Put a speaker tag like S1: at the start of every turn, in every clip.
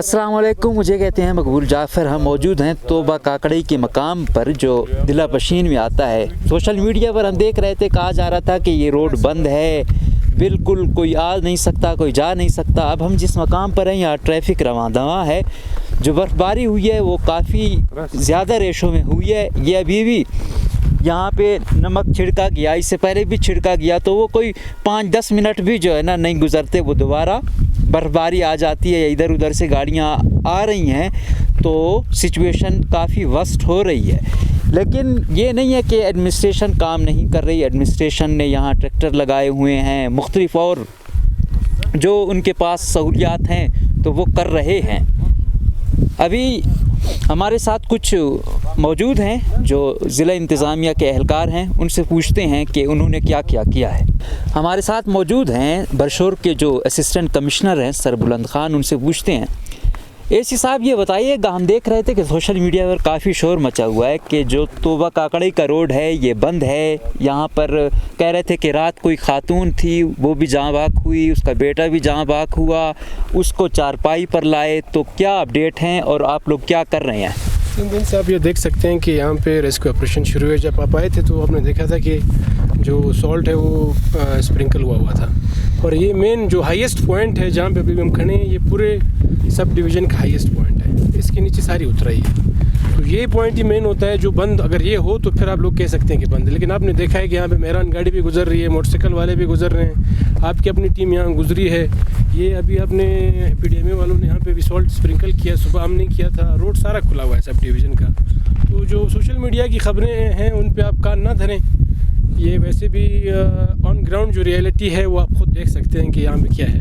S1: अस्सलाम वालेकुम, मुझे कहते हैं मकबूल जाफ़र। हम मौजूद हैं तोबा काकड़ी के मकाम पर जो दिला पशीन में आता है। सोशल मीडिया पर हम देख रहे थे, कहा जा रहा था कि ये रोड बंद है, बिल्कुल कोई आ नहीं सकता, कोई जा नहीं सकता। अब हम जिस मकाम पर हैं यहाँ ट्रैफिक रवां दवा है। जो बर्फ़बारी हुई है वो काफ़ी ज़्यादा रेशों में हुई है। ये अभी भी यहाँ पे नमक छिड़का गया, इससे पहले भी छिड़का गया, तो वो कोई 5-10 मिनट भी जो है ना नहीं गुज़रते, वो दोबारा बर्फ़बारी आ जाती है या इधर उधर से गाड़ियाँ आ रही हैं, तो सिचुएशन काफ़ी वर्स्ट हो रही है। लेकिन ये नहीं है कि एडमिनिस्ट्रेशन काम नहीं कर रही। एडमिनिस्ट्रेशन ने यहाँ ट्रैक्टर लगाए हुए हैं, मुख्तलिफ और जो उनके पास सहूलियात हैं तो वो कर रहे हैं। अभी हमारे साथ कुछ मौजूद हैं जो ज़िला इंतज़ामिया के एहलकार हैं, उनसे पूछते हैं कि उन्होंने क्या क्या किया है। हमारे साथ मौजूद हैं बरशोर के जो असिस्टेंट कमिश्नर हैं सर बुलंद खान, उनसे पूछते हैं। एसी साहब, ये बताइएगा, हम देख रहे थे कि सोशल मीडिया पर काफ़ी शोर मचा हुआ है कि जो तोबा काकड़ी का रोड है ये बंद है। यहाँ पर कह रहे थे कि रात कोई खातून थी, वो भी जाँ बाक हुई, उसका बेटा भी जाँ बाक हुआ, उसको चारपाई पर लाए। तो क्या अपडेट हैं और आप लोग क्या कर रहे हैं?
S2: 3 दिन से आप ये देख सकते हैं कि यहाँ पे रेस्क्यू ऑपरेशन शुरू है। जब आप आए थे तो आपने देखा था कि जो सॉल्ट है वो स्प्रिंकल हुआ था। और ये मेन जो हाईएस्ट पॉइंट है जहाँ पे अभी हम खड़े हैं, ये पूरे सब डिवीज़न का हाईएस्ट पॉइंट है। इसके नीचे सारी उतराई है, तो ये पॉइंट ही मेन होता है जो बंद अगर ये हो तो फिर आप लोग कह सकते हैं कि बंद है। लेकिन आपने देखा है कि यहाँ पे मेहरान गाड़ी भी गुजर रही है, मोटरसाइकिल वाले भी गुजर रहे हैं, आपकी अपनी टीम यहाँ गुजरी है। ये अभी अपने PDMA वालों ने यहाँ पे भी सॉल्ट स्प्रिंकल किया, सुबह हमने किया था। रोड सारा खुला हुआ है सब डिवीज़न का। तो जो सोशल मीडिया की ख़बरें हैं उन पे आप कान ना धरें। ये वैसे भी ऑन ग्राउंड जो रियलिटी है वो आप खुद देख सकते हैं कि यहाँ पे क्या है।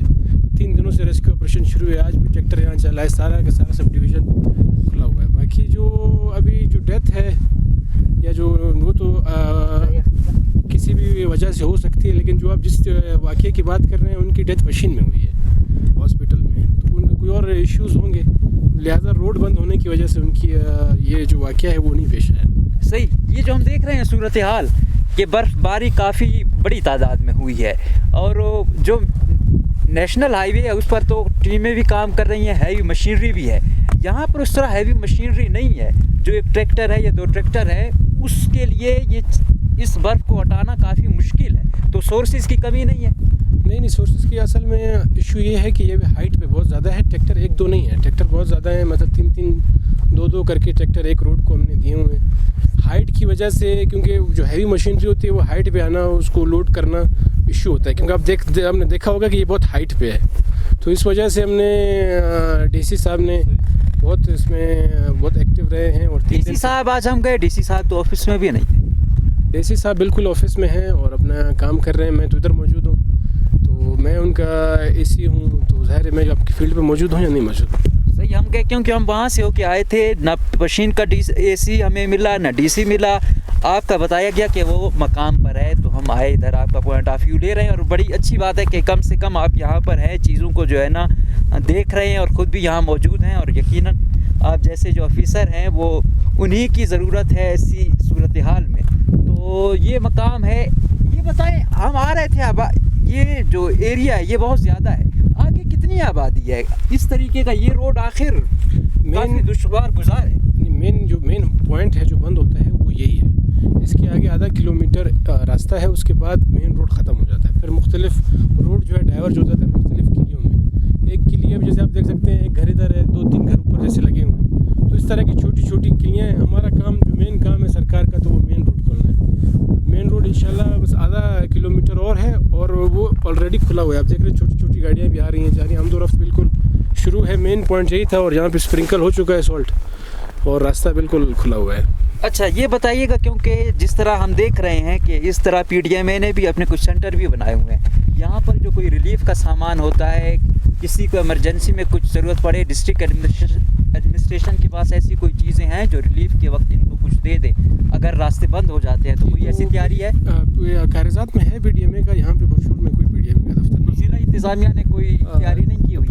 S2: 3 दिनों से रेस्क्यू ऑपरेशन शुरू है, आज भी ट्रैक्टर यहाँ चला है, सारा का सारा सब डिवीज़न खुला हुआ है। बाकी जो अभी जो डेथ है या जो वो तो किसी भी वजह से हो सकती है, लेकिन जो आप जिस वाक़े की बात कर रहे हैं उनकी डेथ मशीन में हुई है हॉस्पिटल में, तो उनके कोई और इश्यूज़ होंगे, लिहाजा रोड बंद होने की वजह से उनकी ये जो वाक़या है वो नहीं पेश आया।
S1: सही। ये जो हम देख रहे हैं सूरत हाल, ये बर्फ़बारी काफ़ी बड़ी तादाद में हुई है और जो नेशनल हाईवे है उस पर तो टीमें भी काम कर रही हैं, हैवी मशीनरी भी है। यहाँ पर उस तरह हैवी मशीनरी नहीं है। जो एक ट्रैक्टर है या 2 ट्रैक्टर है, उसके लिए ये इस बर्फ़ को हटाना काफ़ी मुश्किल है। तो सोर्सेज की कमी नहीं है?
S2: नहीं, सोर्सेज की असल में इशू ये है कि ये हाइट पे बहुत ज़्यादा है। ट्रैक्टर 1-2 नहीं है, ट्रैक्टर बहुत ज़्यादा है, मतलब 3-3, 2-2 करके ट्रैक्टर एक रोड को हमने दिए हुए हैं। हाइट की वजह से, क्योंकि जो हैवी मशीनरी होती है वो हाइट पे आना, उसको लोड करना इशू होता है, क्योंकि आपने देखा होगा कि ये बहुत हाइट पे है। तो इस वजह से हमने DC साहब ने बहुत इसमें बहुत एक्टिव रहे हैं। और
S1: DC साहब आज हम गए, DC साहब तो ऑफिस में भी नहीं।
S2: DC साहब बिल्कुल ऑफिस में हैं और अपना काम कर रहे हैं। मैं तो इधर मौजूद हूँ, तो मैं उनका AC हूँ, तो ज़ाहिर है मैं आपकी फील्ड पे मौजूद हूँ या नहीं मौजूद।
S1: सही, हम गए क्योंकि हम वहाँ से होके आए थे, ना पशीन का AC हमें मिला, ना DC मिला। आपका बताया गया कि वो मकाम पर है, तो हम आए इधर, आपका पॉइंट ऑफ व्यू ले रहे हैं। और बड़ी अच्छी बात है कि कम से कम आप यहाँ पर हैं, चीज़ों को जो है ना देख रहे हैं और ख़ुद भी यहाँ मौजूद हैं। और यकीनन आप जैसे जो ऑफिसर हैं वो उन्हीं की ज़रूरत है ऐसी सूरत हाल में। तो ये मकाम है। ये बताएं, हम आ रहे थे, अब ये जो एरिया है ये बहुत ज़्यादा है, आगे कितनी आबादी है? इस तरीके का ये रोड आखिर काफ़ी दुश्वार गुजार है।
S2: जो मेन पॉइंट है जो बंद होता है वो यही है। इसके आगे आधा किलोमीटर रास्ता है, उसके बाद मेन रोड ख़त्म हो जाता है। फिर मुख्तलिफ रोड जो है डाइवर्ज हो जाता है मुख्तलिफ किलियों में। एक किली अब जैसे आप देख सकते हैं, एक घर इधर है, 2-3 घर ऊपर जैसे लगे हुए हैं। तो इस तरह की छोटी छोटी किलियाँ हैं। हमारा काम जो मेन काम है सरकार का, तो वो मेन रोड खोलना है। मेन रोड इंशाल्लाह बस आधा किलोमीटर और है और वो ऑलरेडी खुला हुआ है। आप देख रहे हैं छोटी छोटी गाड़ियाँ भी आ रही हैं, जा रही हैं। हमदो-रफ्त बिल्कुल शुरू है। मेन पॉइंट यही था और यहाँ पे स्प्रिंकल हो चुका है सॉल्ट और रास्ता बिल्कुल खुला हुआ है।
S1: अच्छा, ये बताइएगा, क्योंकि जिस तरह हम देख रहे हैं कि इस तरह PDMA ने भी अपने कुछ सेंटर भी बनाए हुए हैं। यहाँ पर जो कोई रिलीफ का सामान होता है, किसी को इमरजेंसी में कुछ ज़रूरत पड़े, डिस्ट्रिक्ट एडमिनिस्ट्रेशन के पास ऐसी कोई चीज़ें हैं जो रिलीफ के वक्त इनको कुछ दे दे अगर रास्ते बंद हो जाते हैं? तो कोई ऐसी तैयारी है?
S2: कागजात में है PDMA का, यहाँ पे बरशूर में कोई PDMA का दफ्तर नहीं।
S1: ज़िला इंतज़ामिया ने कोई तैयारी नहीं की हुई?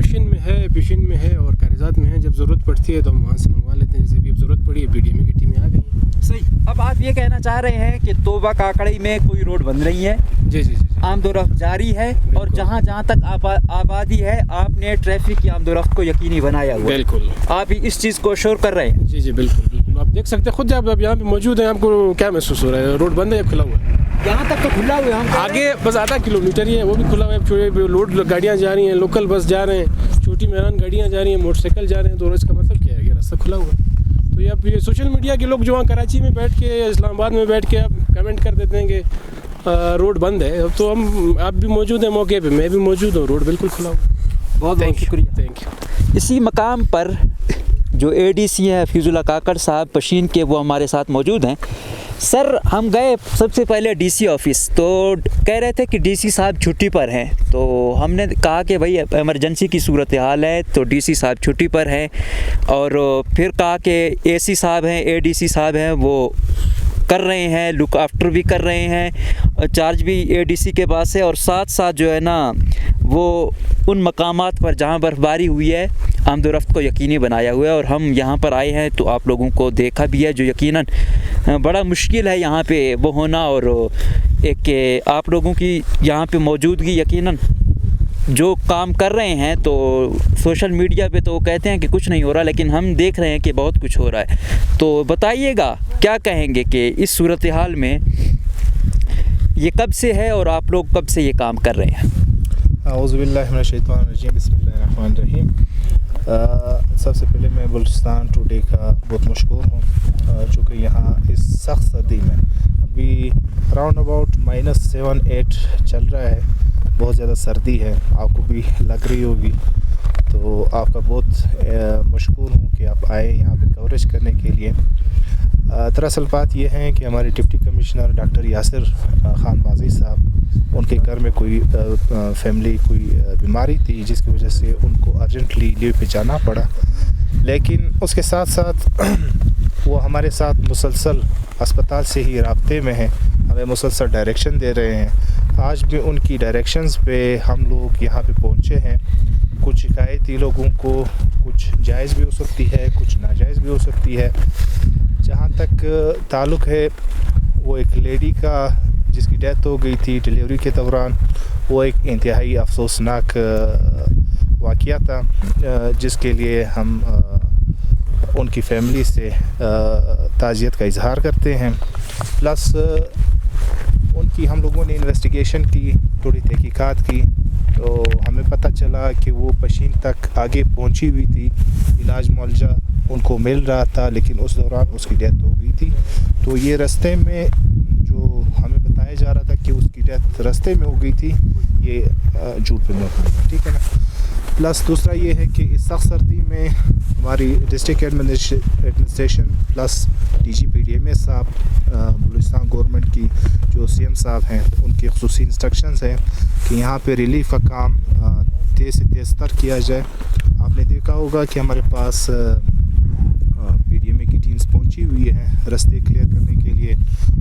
S2: पेशिन में है और कागजात में है। जब ज़रूरत पड़ती है तो हम वहाँ से मंगवा लेते हैं। जैसे भी अब ज़रूरत पड़ी है, PDMA की टीमें आ गई हैं।
S1: सही। अब आप ये कहना चाह रहे हैं कि तोबा काकड़ी में कोई रोड बन रही है?
S2: जी।
S1: आमदोरफ्त जारी है और जहाँ जहाँ तक आबादी है आपने ट्रैफिक की आमदोरफ्त को यकीनी बनाया हुआ है।
S2: बिल्कुल,
S1: आप इस चीज़ को श्योर कर रहे हैं?
S2: जी जी बिल्कुल बिल्कुल। आप देख सकते हैं खुद, आप यहाँ पे मौजूद हैं, आपको क्या महसूस हो रहा है? रोड बंद है या खुला हुआ है?
S1: यहाँ तक तो खुला हुआ है, हम
S2: आगे बस आधा किलोमीटर ही है, वो भी खुला हुआ है। छोटे लोड गाड़ियाँ जा रही हैं, लोकल बस जा रहे हैं, छोटी मैदान गाड़ियाँ जा रही हैं, मोटरसाइकिल जा रहे हैं। तो इसका मतलब क्या है? ये रास्ता खुला हुआ है। तो ये अब ये सोशल मीडिया के लोग जो वहाँ कराची में बैठ के या इस्लामाबाद में बैठ के आप कमेंट कर देते हैं कि रोड बंद है, तो हम आप भी मौजूद हैं मौके पे, मैं भी मौजूद हूँ, रोड बिल्कुल खुला हुआ है।
S1: बहुत बहुत शुक्रिया।
S2: Thank you.
S1: इसी मकाम पर जो एडीसी हैं हफीजुल्ला काकड़ साहब पशीन के, वो हमारे साथ मौजूद हैं। सर, हम गए सबसे पहले डीसी ऑफिस, तो कह रहे थे कि डीसी साहब छुट्टी पर हैं। तो हमने कहा कि भाई इमरजेंसी की सूरत हाल है, तो डीसी साहब छुट्टी पर हैं। और फिर कहा कि एसी साहब हैं, एडीसी साहब हैं, वो कर रहे हैं, लुक आफ्टर भी कर रहे हैं, चार्ज भी एडीसी के पास है। और साथ साथ जो है ना, वो उन मकामात पर जहाँ बर्फ़बारी हुई है आमदोरफ्त को यकीनी बनाया हुआ है। और हम यहाँ पर आए हैं तो आप लोगों को देखा भी है, जो यकीनन बड़ा मुश्किल है यहाँ पे वो होना। और एक आप लोगों की यहाँ पे मौजूदगी यकीनन जो काम कर रहे हैं, तो सोशल मीडिया पे तो कहते हैं कि कुछ नहीं हो रहा, लेकिन हम देख रहे हैं कि बहुत कुछ हो रहा है। तो बताइएगा क्या कहेंगे कि इस सूरत हाल में ये कब से है और आप लोग कब से ये काम कर रहे हैं?
S3: औज़ुबिल्लाहि मिनश शैतानिर रजीम, बिस्मिल्लाहिर्रहमानिर्रहीम। सबसे पहले मैं बलूचिस्तान टुडे का बहुत मशकूर हूँ, चूँकि यहाँ इस सख्त सर्दी में अभी अराउंड अबाउट -7-8 चल रहा है, बहुत ज़्यादा सर्दी है, आपको भी लग रही होगी। तो आपका बहुत मशकूर हूँ कि आप आए यहाँ पे कवरेज करने के लिए। दरअसल बात यह है कि हमारे deputy commissioner doctor Yasir Khan बाजी साहब, उनके घर में कोई फैमिली कोई बीमारी थी, जिसकी वजह से उनको अर्जेंटली लीव पे जाना पड़ा। लेकिन उसके साथ साथ वो हमारे साथ मुसलसल अस्पताल से ही राब्ते में हैं, हमें मुसलसल डायरेक्शन दे रहे हैं। आज भी उनकी डायरेक्शंस पे हम लोग यहाँ पे पहुँचे हैं। कुछ शिकायती लोगों को कुछ जायज़ भी हो सकती है, कुछ नाजायज़ भी हो सकती है। जहाँ तक ताल्लुक़ है वो एक लेडी का जिसकी डेथ हो गई थी डिलीवरी के दौरान, वो एक इंतहाई अफसोसनाक वाक़या था, जिसके लिए हम उनकी फ़ैमिली से ताज़ियत का इज़हार करते हैं। प्लस उनकी हम लोगों ने इन्वेस्टिगेशन की, थोड़ी तहकीकात की, तो हमें पता चला कि वो पशीन तक आगे पहुंची हुई थी, इलाज मुआवजा उनको मिल रहा था, लेकिन उस दौरान उसकी डेथ हो गई थी। तो ये रास्ते में जो हमें बताया जा रहा था कि उसकी डेथ रास्ते में हो गई थी, ये झूठ पे मबनी, ठीक है ना। प्लस दूसरा ये है कि इस सख्त सर्दी में हमारी डिस्ट्रिक्ट एडमिनिस्ट्रेशन प्लस DGPDMA साहब, बलूचिस्तान गवर्नमेंट की जो CM साहब हैं, उनकी ख़ुसूसी इंस्ट्रक्शंस हैं कि यहाँ पे रिलीफ का काम तेज़ से तेज़ तर किया जाए। आपने देखा होगा कि हमारे पास PDMA की टीम्स पहुँची हुई हैं रास्ते क्लियर करने के लिए,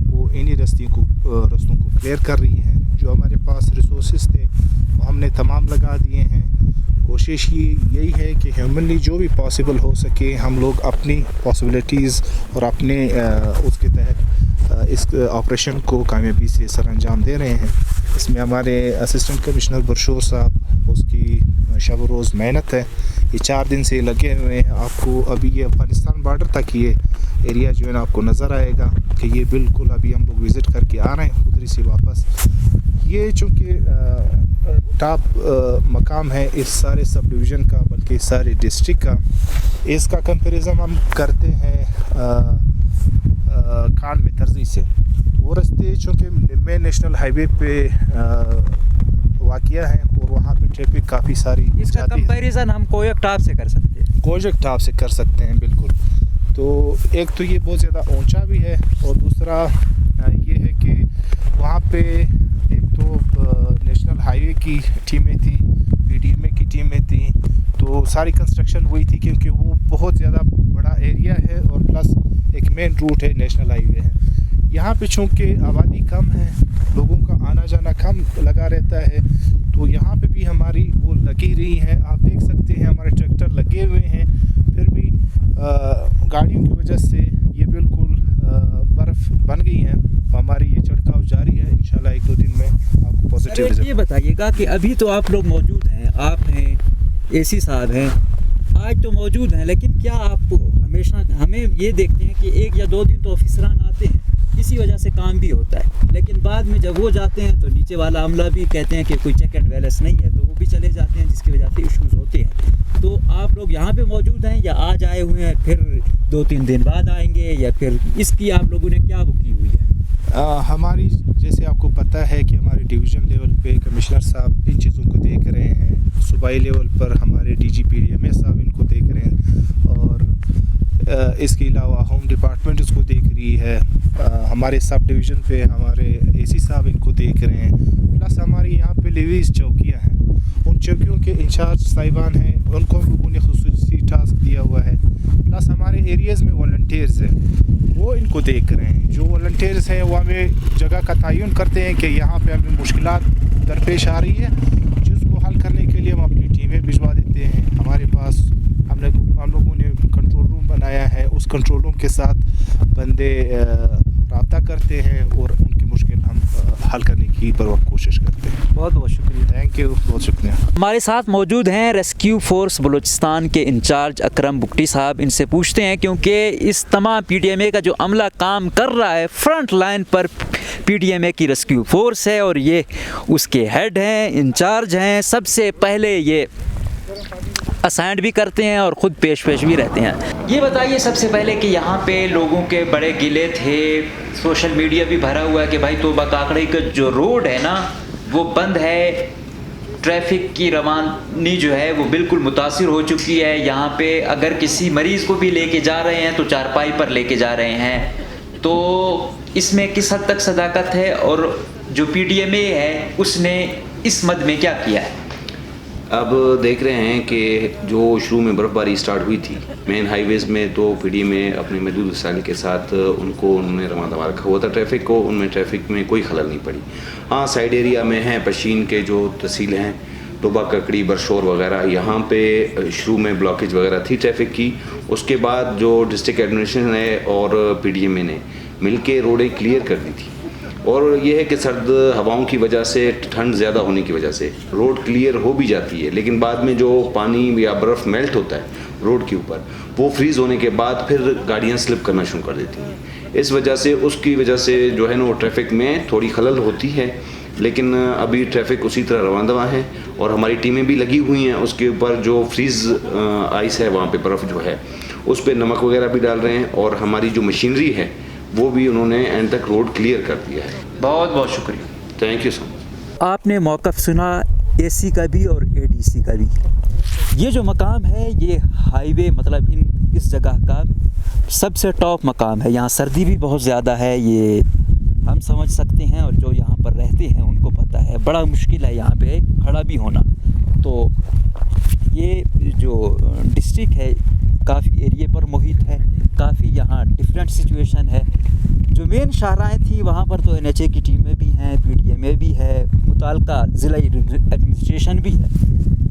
S3: वो इन्हीं रास्तों को क्लियर कर रही हैं। जो हमारे पास रिसोर्सेज थे वो हमने तमाम लगा दिए हैं। कोशिश यही है कि ह्यूमनली जो भी पॉसिबल हो सके हम लोग अपनी पॉसिबिलिटीज़ और अपने उसके तहत इस ऑपरेशन को कामयाबी से सर अंजाम दे रहे हैं। इसमें हमारे असिस्टेंट कमिश्नर बरशोर साहब, उसकी शब रोज़ मेहनत है, ये 4 दिन से लगे हुए हैं। आपको अभी ये अफ़गानिस्तान बॉर्डर तक ये एरिया जो है ना आपको नज़र आएगा कि ये बिल्कुल अभी हम लोग विज़िट करके आ रहे हैं उधरी से वापस। ये चूँकि टॉप मकाम है इस सारे सब डिवीज़न का, बल्कि सारे डिस्ट्रिक्ट का, इसका कंपैरिजन हम करते हैं खान में तर्जी से। वो रास्ते चूँकि मेन नेशनल हाईवे पे वाक़या है और वहाँ पे ट्रैफिक काफ़ी सारी,
S1: इसका कंपैरिजन हम कोयक टॉप से कर सकते हैं,
S3: कोयक टॉप से कर सकते हैं बिल्कुल। तो एक तो ये बहुत ज़्यादा ऊंचा भी है और दूसरा ये है कि वहाँ पे एक तो नेशनल हाईवे की टीमें थी, PDMA की टीमें थी, तो सारी कंस्ट्रक्शन हुई थी क्योंकि वो बहुत ज़्यादा बड़ा एरिया है और प्लस एक मेन रूट है, नेशनल हाईवे है। यहाँ पे चूँकि आबादी कम है, लोगों का आना जाना कम लगा रहता है, तो यहाँ पे भी हमारी वो लगी रही है। आप देख सकते हैं हमारे ट्रैक्टर लगे हुए हैं, फिर भी गाड़ियों की वजह से ये बिल्कुल बर्फ़ बन गई है। हमारी ये चढ़काव जारी है, इंशाल्लाह 1-2 दिन में आपको पॉजिटिव
S1: ये
S3: रिजल्ट।
S1: बताइएगा कि अभी तो आप लोग मौजूद हैं, आप हैं, एसी साहब हैं, आज तो मौजूद हैं, लेकिन क्या आप हमेशा हमें ये देखते हैं कि 1 या 2 दिन तो ऑफिसरान आते हैं, इसी वजह से काम भी होता है, लेकिन बाद में जब वो जाते हैं तो नीचे वाला अमला भी कहते हैं कि कोई चेक एंड बैलेंस नहीं है, तो वो भी चले जाते हैं, जिसकी वजह से इश्यूज़ होते हैं। तो आप लोग यहाँ पे मौजूद हैं या आज आए हुए हैं, फिर 2-3 दिन बाद आएंगे, या फिर इसकी आप लोगों ने क्या वो की हुई है?
S3: हमारी जैसे आपको पता है कि हमारे डिवीज़न लेवल पे कमिश्नर साहब इन चीज़ों को देख रहे हैं, सूबाई लेवल पर हमारे DGP DMA साहब इनको देख रहे हैं, और इसके अलावा होम डिपार्टमेंट इसको देख रही है, हमारे सब डिवीज़न पे हमारे AC साहब इनको देख रहे हैं, प्लस हमारे यहाँ पे लेवीज़ चौकियाँ हैं, उन चौकियों के इंचार्ज साहिबान हैं, उनको हम लोगों ने खुसूसी टास्क दिया हुआ है, प्लस हमारे एरियाज़ में वॉलंटियर्स हैं, वो इनको देख रहे हैं। जो वॉलंटियर्स हैं वो हमें जगह का तयन करते हैं कि यहाँ पे हमें मुश्किलात दरपेश आ रही है, जिसको हल करने के लिए हम अपनी टीमें भिजवा देते हैं। हमारे पास हम लोगों ने कंट्रोल रूम बनाया है, उस कंट्रोल रूम के साथ बंदे रब्ता करते हैं और उनकी मुश्किल हम हल करने की बरवक्त कोशिश करते हैं।
S1: बहुत बहुत शुक्रिया।
S3: थैंक यू, बहुत शुक्रिया।
S1: हमारे साथ मौजूद हैं रेस्क्यू फोर्स बलूचिस्तान के इंचार्ज अकरम बुगटी साहब। इनसे पूछते हैं, क्योंकि इस तमाम PDMA का जो अमला काम कर रहा है, फ्रंट लाइन पर PDMA की रेस्क्यू फोर्स है और ये उसके हेड हैं, इंचार्ज हैं, सबसे पहले ये असाइंड भी करते हैं और ख़ुद पेश भी रहते हैं। ये बताइए सबसे पहले कि यहाँ पे लोगों के बड़े गिले थे, सोशल मीडिया भी भरा हुआ है कि भाई तोबा काकड़े का जो रोड है ना वो बंद है, ट्रैफिक की रवानी जो है वो बिल्कुल मुतासिर हो चुकी है। यहाँ पे अगर किसी मरीज़ को भी लेके जा रहे हैं तो चारपाई पर लेके जा रहे हैं, तो इसमें किस हद तक सदाकत है और जो PDMA है उसने इस मद में क्या किया है?
S4: अब देख रहे हैं कि जो शुरू में बर्फ़बारी स्टार्ट हुई थी मेन हाईवेज़ में, तो PDMA अपने महदूद वसाइल के साथ उन्होंने रवा दवा रखा हुआ था ट्रैफिक को, उनमें ट्रैफिक में कोई खलल नहीं पड़ी। हाँ, साइड एरिया में हैं पशीन के जो तहसील हैं, टोबा ककड़ी, बरशोर वगैरह, यहाँ पे शुरू में ब्लॉकेज वगैरह थी ट्रैफिक की। उसके बाद जो डिस्ट्रिक्ट एडमिनिस्ट्रेशन है और PDMA ने मिलके रोडें क्लियर कर दी थी, और ये है कि सर्द हवाओं की वजह से, ठंड ज़्यादा होने की वजह से रोड क्लियर हो भी जाती है, लेकिन बाद में जो पानी या बर्फ़ मेल्ट होता है रोड के ऊपर, वो फ्रीज़ होने के बाद फिर गाड़ियाँ स्लिप करना शुरू कर देती हैं। इस वजह से, उसकी वजह से जो है ना वो ट्रैफिक में थोड़ी खलल होती है, लेकिन अभी ट्रैफिक उसी तरह रवां दवा है और हमारी टीमें भी लगी हुई हैं। उसके ऊपर जो फ्रीज़ आइस है, वहाँ पे बर्फ़ जो है उस पर नमक वगैरह भी डाल रहे हैं, और हमारी जो मशीनरी है वो भी उन्होंने एंड तक रोड क्लियर कर दिया है।
S1: बहुत बहुत शुक्रिया,
S4: थैंक यू सो मच।
S1: आपने मौक़िफ़ सुना AC का भी और ADC का भी। ये जो मकाम है ये हाईवे मतलब इस जगह का सबसे टॉप मकाम है। यहाँ सर्दी भी बहुत ज़्यादा है, ये हम समझ सकते हैं, और जो यहाँ पर रहते हैं उनको पता है। बड़ा मुश्किल है यहाँ पे खड़ा भी होना। तो ये जो डिस्ट्रिक्ट है काफ़ी एरिए पर मुहित है, काफ़ी यहाँ डिफरेंट सिचुएशन है। जो मेन शाहराएँ थी वहाँ पर तो NHA की टीमें भी हैं, PDMA भी है, मुताल्लिका ज़िला एडमिनिस्ट्रेशन भी है,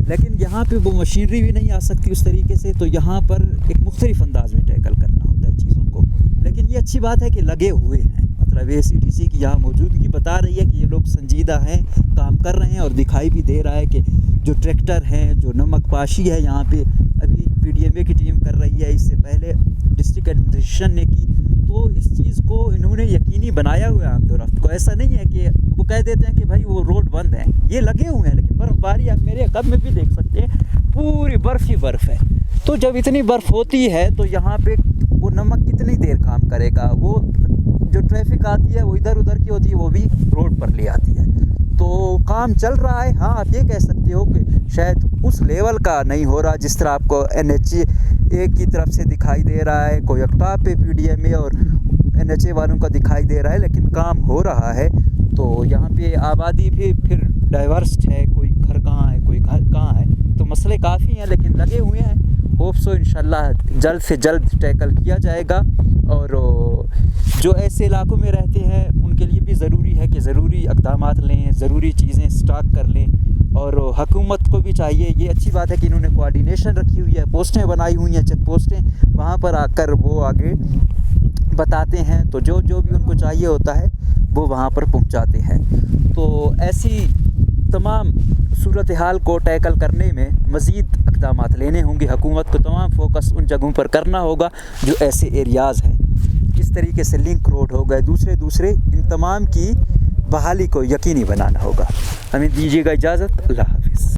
S1: लेकिन यहाँ पे वो मशीनरी भी नहीं आ सकती उस तरीके से। तो यहाँ पर एक मुख्तलिफ अंदाज में टैकल करना होता है चीज़ों को। लेकिन ये अच्छी बात है कि लगे हुए हैं, मतलब ACDC की यहाँ मौजूदगी बता रही है कि ये लोग संजीदा हैं, काम कर रहे हैं, और दिखाई भी दे रहा है कि जो ट्रैक्टर हैं, जो नमक पाशी है यहाँ पे अभी PDMA की टीम कर रही है, इससे पहले डिस्ट्रिक्ट एडमिनिस्ट्रेशन ने की। तो इस चीज़ को इन्होंने यकीनी बनाया हुआ है आमदोरफ्त को। ऐसा नहीं है कि वो कह देते हैं कि भाई वो रोड बंद है, ये लगे हुए हैं, लेकिन बर्फ़बारी आप मेरे कब में भी देख सकते हैं, पूरी बर्फ़ ही बर्फ़ है। तो जब इतनी बर्फ़ होती है तो यहाँ पे वो नमक कितनी देर काम करेगा? वो जो ट्रैफिक आती है वो इधर उधर की होती है, वो भी रोड पर ले आती है। तो काम चल रहा है। हाँ, आप ये कह सकते हो कि शायद उस लेवल का नहीं हो रहा जिस तरह आपको NHA की तरफ से दिखाई दे रहा है, कोई अकताब पे PDMA और NHA वालों का दिखाई दे रहा है, लेकिन काम हो रहा है। तो यहाँ पे आबादी भी फिर डाइवर्स है, कोई घर कहाँ है, कोई घर कहाँ है, तो मसले काफ़ी हैं, लेकिन लगे हुए हैं। होप सो इंशाल्लाह जल्द से जल्द टैकल किया जाएगा। और जो ऐसे इलाकों में रहते हैं उनके लिए भी ज़रूरी है कि ज़रूरी इक़दामात लें, ज़रूरी चीज़ें स्टॉक कर लें। और हुकूमत को भी चाहिए, ये अच्छी बात है कि इन्होंने कोऑर्डिनेशन रखी हुई है, पोस्टें बनाई हुई हैं, चेक पोस्टें, वहाँ पर आकर वो आगे बताते हैं। तो जो भी उनको चाहिए होता है वो वहाँ पर पहुँचाते हैं। तो ऐसी तमाम सूरत हाल को टैकल करने में मज़ीद इक़दाम लेने होंगे। हुकूमत को तमाम फोकस उन जगहों पर करना होगा जो ऐसे एरियाज़ हैं। किस तरीके से लिंक रोड हो गए, दूसरे इन तमाम की बहाली को यकीनी बनाना होगा। हमें दीजिएगा इजाज़त। अल्लाह हाफ़िज़।